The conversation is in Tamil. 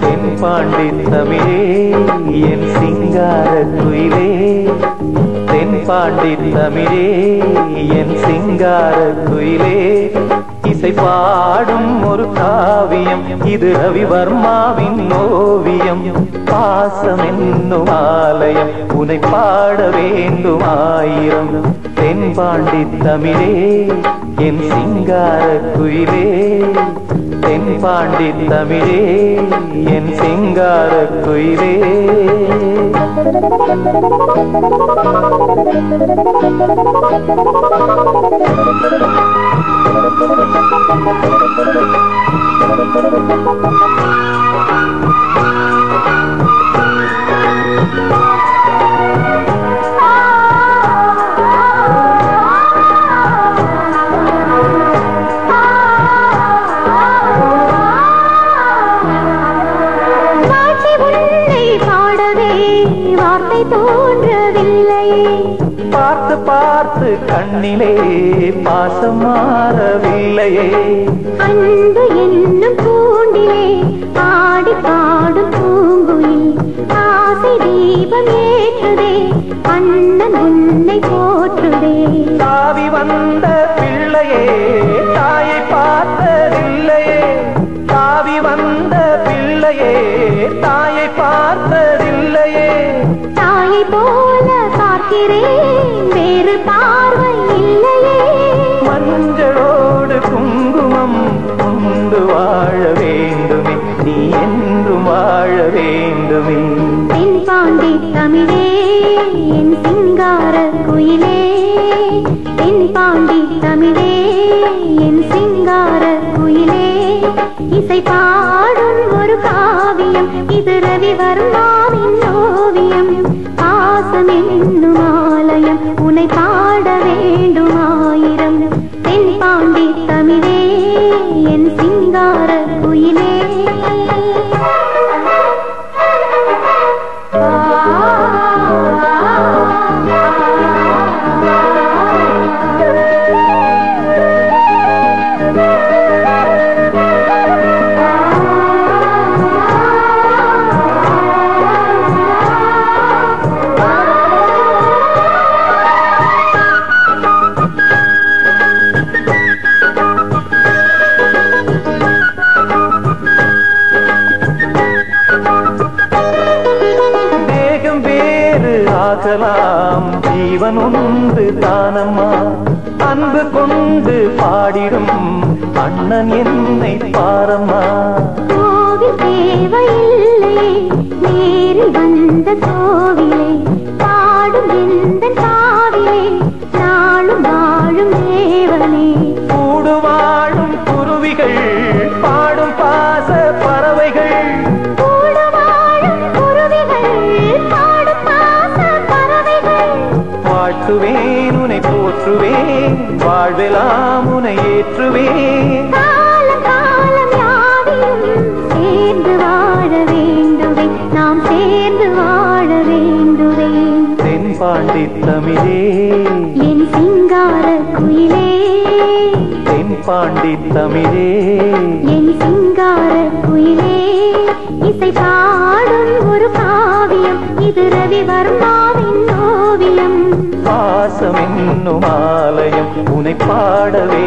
தென்பாண்டி தமிழே என் சிங்கார குயிலே, தென்பாண்டி தமிழே என் சிங்கார குயிலே, இசை பாடும் ஒரு காவியம் இது ரவிவர்மாவின் ஓவியம். பாசம் என்னும் ஆலயம் உனை பாட வேண்டும் ஆயிரம். தென்பாண்டி தமிழே என் சிங்கார குயிலே, தென்பாண்டி தமிழே என் சிங்கார குயிலே. பார்த்து பார்த்து கண்ணிலே பாசம் மாறவில்லையே, அன்பு என்னும் பூண்டிலே ஆடி பாடும் பூங்குயில் ஆசை தீபம் ஏற்றுதே, அண்ணன் உன்னை போற்றுதே. தாவி வந்த பிள்ளையே தாயை பார்த்ததில்லையே, தாவி வந்த பிள்ளையே தாயை பார்த்ததில்லையே. தாயை போல பார்க்கிறேன் வேறு பார்வை இல்லையே, மஞ்சளோடு குங்குமம் கொண்டு வாழ வேண்டுமே, நீ என்றும் வாழ வேண்டுமே. தென்பாண்டி தமிழே என் சிங்கார குயிலே, தென்பாண்டி தமிழே என் சிங்கார குயிலே, இசை பாடும் ஒரு காவியம் இது ரவிவர்மாவின் ஓவியம். பாசம் என்னும் ஆலயம் உனை பாட வேண்டும் ஆயிரம். தென்பாண்டி தமிழே என் சிங்கார குயிலே. ஆகலாம் ஜீவன் உண்டு தானம்மா, அன்பு கொண்டு பாடிடும் அண்ணன் என்னை பாரம்மா. கோவில் தேவையில்லை நேரில் வந்த கோவிலே, பாடும் எந்த காவிலே நாளும் வாழும் தேவனே. கூடு வாழும் குருவிகள் பாடும் பாச பறவைகள், வாழ்த்துவேன் உனை போற்றுவேன் வாழ்வெல்லாம் உனை ஏற்றுவேன். காலம் காலம் யாவையும் சேர்ந்து வாழ வேண்டுவே, நாம் சேர்ந்து வாழ வேண்டுவே. தென்பாண்டி தமிழே என் சிங்கார குயிலே, தென்பாண்டி தமிழே என் சிங்கார குயிலே, இசை பாடும் ஒரு காவியம் இது ரவிவர்மாவின் ஓவியம். பாசம் என்னும் ஆலயம் உனை பாடவே